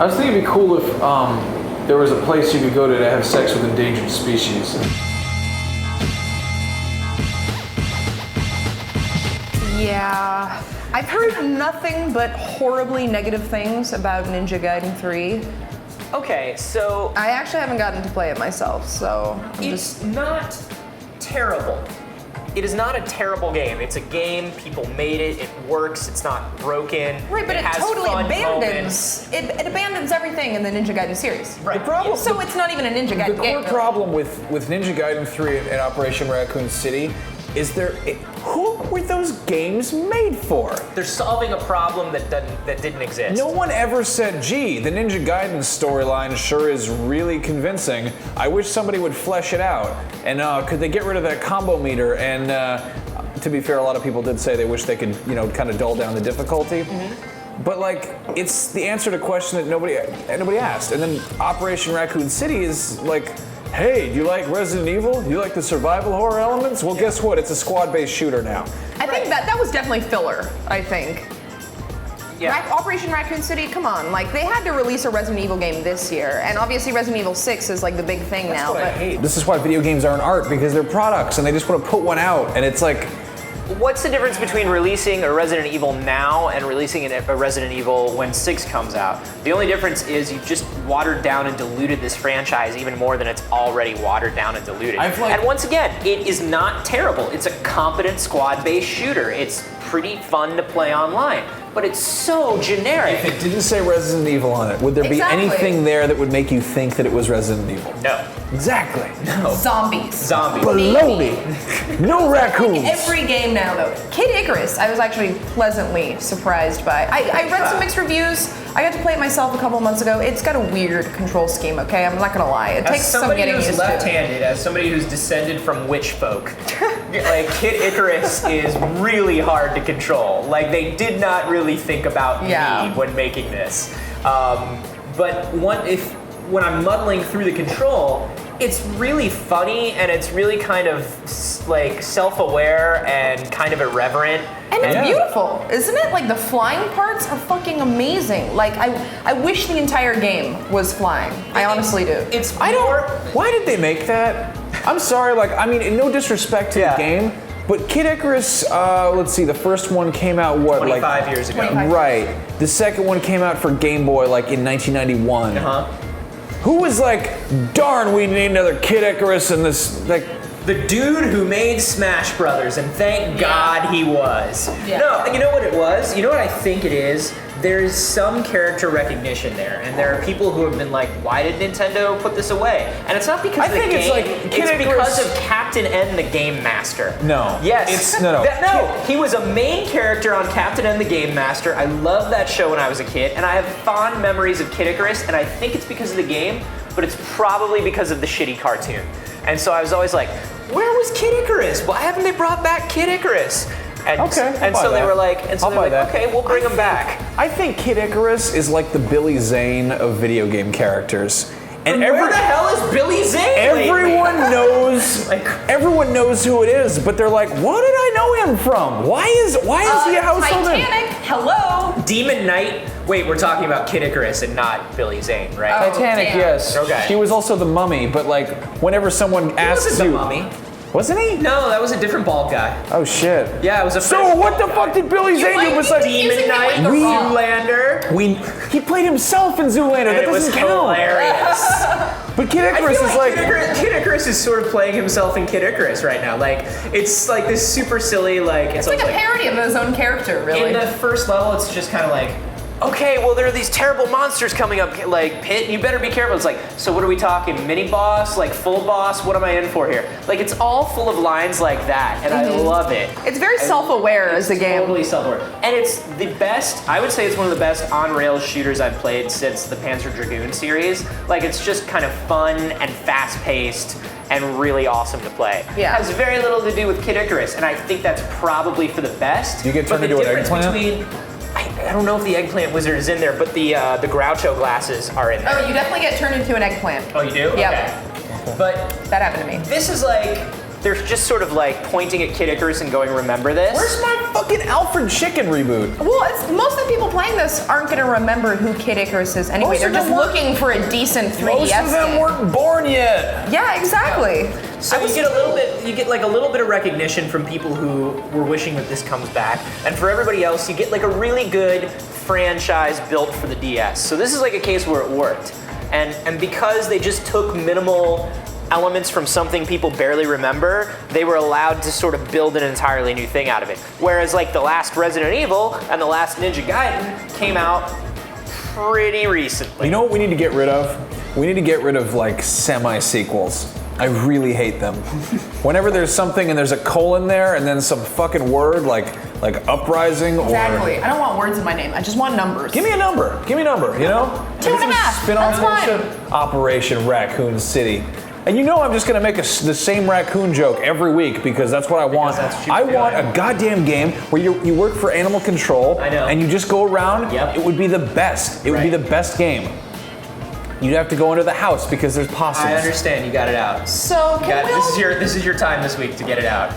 I was thinking it'd be cool if there was a place you could go to have sex with endangered species. Yeah. I've heard nothing but horribly negative things about Ninja Gaiden 3. Okay, so I actually haven't gotten to play it myself, so it's not terrible. It is not a terrible game. It's a game, people made it, it works, it's not broken. Right, but it has totally fun abandons moments. it abandons everything in the Ninja Gaiden series. Right. The problem, So it's not even a Ninja Gaiden the game. core really. problem with Ninja Gaiden 3 and Operation Raccoon City is who were those games made for? They're solving a problem that didn't exist. No one ever said, gee, the Ninja Gaiden storyline sure is really convincing. I wish somebody would flesh it out. And could they get rid of that combo meter? And to be fair, a lot of people did say they wish they could, kind of dull down the difficulty. Mm-hmm. But like, it's the answer to a question that nobody asked. And then Operation Raccoon City is like, hey, do you like Resident Evil? Do you like the survival horror elements? Well, guess what? It's a squad-based shooter now. I think that was definitely filler, I think. Yeah. Operation Raccoon City, come on. Like, they had to release a Resident Evil game this year, and obviously Resident Evil 6 is like the big thing now. That's what I hate. This is why video games aren't art, because they're products, and they just want to put one out, and it's like... What's the difference between releasing a Resident Evil now and releasing a Resident Evil when 6 comes out? The only difference is you just watered down and diluted this franchise even more than it's already watered down and diluted. And once again, it is not terrible. It's a competent squad-based shooter. It's pretty fun to play online, but it's so generic. If it didn't say Resident Evil on it, would there be anything there that would make you think that it was Resident Evil? No. Exactly. No. Zombies. Baloney. No raccoons. Like every game now, though. Kid Icarus, I was actually pleasantly surprised by. I read some mixed reviews. I got to play it myself a couple months ago. It's got a weird control scheme, okay? I'm not gonna lie. It takes some getting used to. As somebody who's left-handed, as somebody who's descended from witch folk, like, Kid Icarus is really hard to control. Like, they did not really think about me when making this. But when I'm muddling through the control, it's really funny and it's really kind of like self-aware and kind of irreverent. And it's beautiful, isn't it? Like, the flying parts are fucking amazing. Like, I wish the entire game was flying. I honestly do. Why did they make that? I'm sorry, like, I mean, no disrespect to the game, but Kid Icarus, let's see, the first one came out, 25 years ago. Right. The second one came out for Game Boy, like, in 1991. Who was like, darn, we need another Kid Icarus in this, like... The dude who made Smash Brothers, and thank God he was. Yeah. No, you know what it was? You know what I think it is? There's some character recognition there, and there are people who have been like, why did Nintendo put this away? And it's not because of the game, it's because of Captain N the Game Master. No. Yes. No. He was a main character on Captain N the Game Master. I loved that show when I was a kid, and I have fond memories of Kid Icarus, and I think it's because of the game, but it's probably because of the shitty cartoon. And so I was always like, where was Kid Icarus? Why haven't they brought back Kid Icarus? And so they were like, okay, we'll bring him back. I think Kid Icarus is like the Billy Zane of video game characters. And where the hell is Billy Zane? Everyone knows who it is, but they're like, what did I know him from? Why is he a household name? Titanic, hello. Demon Knight. Wait, we're talking about Kid Icarus and not Billy Zane, right? Titanic, yes. Okay. He was also the Mummy, but like, whenever someone asks you... He wasn't the Mummy. Wasn't he? No, that was a different bald guy. Oh shit. Yeah, it was a So what the fuck did Billy Zane do besides Demon Knight, Zoolander? He played himself in Zoolander. That doesn't count. Hilarious. But Kid Icarus is like Kid Icarus is sort of playing himself in Kid Icarus right now. Like, it's like this super silly, like it's like a parody of his own character, really. In the first level, it's just kind of like, okay, well, there are these terrible monsters coming up, like, Pit, you better be careful. It's like, so what are we talking, mini boss, like full boss, what am I in for here? Like, it's all full of lines like that, and I love it. It's very self-aware as a game. Totally self-aware. And it's the best, I would say it's one of the best on-rails shooters I've played since the Panzer Dragoon series. Like, it's just kind of fun and fast-paced and really awesome to play. Yeah. It has very little to do with Kid Icarus, and I think that's probably for the best. You get turned into an eggplant? I don't know if the eggplant wizard is in there, but the Groucho glasses are in there. Oh, you definitely get turned into an eggplant. Oh, you do? Yep. Okay. But that happened to me. This is like, they're just sort of like pointing at Kid Icarus and going, remember this? Where's my fucking Alfred Chicken reboot? Well, most of the people playing this aren't going to remember who Kid Icarus is anyway. They're just looking for a decent 3DS Most of them game. weren't born yet. Yeah, exactly. So you get like a little bit of recognition from people who were wishing that this comes back, and for everybody else, you get like a really good franchise built for the DS. So this is like a case where it worked, and because they just took minimal elements from something people barely remember, they were allowed to sort of build an entirely new thing out of it. Whereas like the last Resident Evil and the last Ninja Gaiden came out pretty recently. You know what we need to get rid of? We need to get rid of like semi-sequels. I really hate them. Whenever there's something and there's a colon there and then some fucking word like uprising or... Exactly. I don't want words in my name. I just want numbers. Give me a number, you know? 2.5. Spin-off That's bullshit. Operation Raccoon City. And you know I'm just gonna make the same raccoon joke every week because that's what I want. I want a goddamn game where you work for animal control and you just go around. Yep. It would be the best. It would be the best game. You'd have to go into the house because there's possums. I understand, you got it out. So This is your time this week to get it out.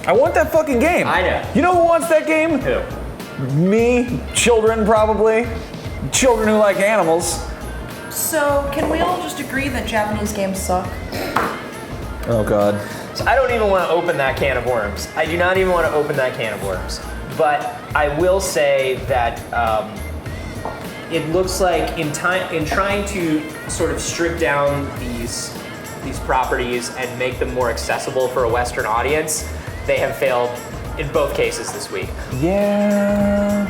I want that fucking game. I know. You know who wants that game? Who? Me, children probably. Children who like animals. So can we all just agree that Japanese games suck? Oh god. So I don't even want to open that can of worms. I do not even want to open that can of worms. But I will say that it looks like in trying to sort of strip down these properties and make them more accessible for a Western audience, they have failed in both cases this week. Yeah.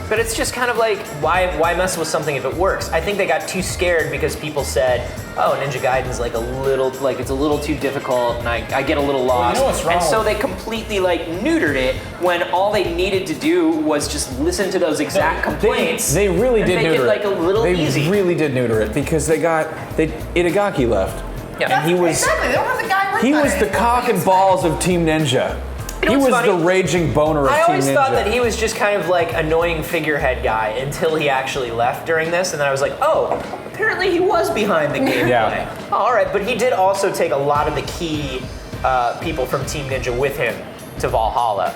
But it's just kind of like, why mess with something if it works? I think they got too scared because people said, oh, Ninja Gaiden's like it's a little too difficult and I get a little lost. Well, you know what's wrong and so they completely like neutered it when all they needed to do was just listen to those exact complaints. They really did neuter it. Like a little easy. They really did neuter it because Itagaki left. Yeah. And he was Exactly, they don't have the guy right he there was the anymore. cock and balls of Team Ninja. You know He what's was funny? the raging boner of Team Ninja. I always thought that he was just kind of like annoying figurehead guy until he actually left during this, and then I was like, oh, apparently he was behind the gameplay. Yeah. Oh, all right, but he did also take a lot of the key people from Team Ninja with him to Valhalla,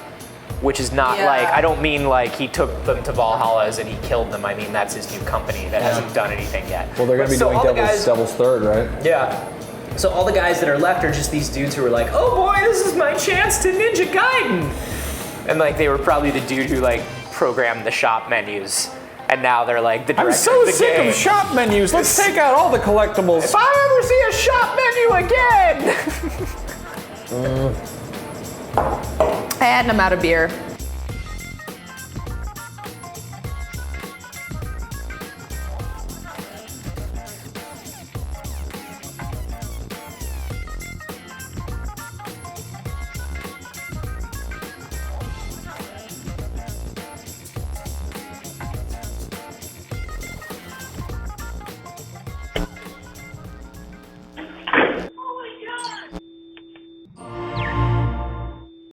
which is not like, I don't mean like he took them to Valhalla as in he killed them. I mean that's his new company that hasn't done anything yet. Well, they're going to be doing Devil's Third, right? Yeah. So all the guys that are left are just these dudes who are like, oh boy, this is my chance to Ninja Gaiden. And like they were probably the dude who like programmed the shop menus. And now they're like the director I'm so of the sick game. of shop menus. Let's take out all the collectibles. If I ever see a shop menu again. And I'm out of beer.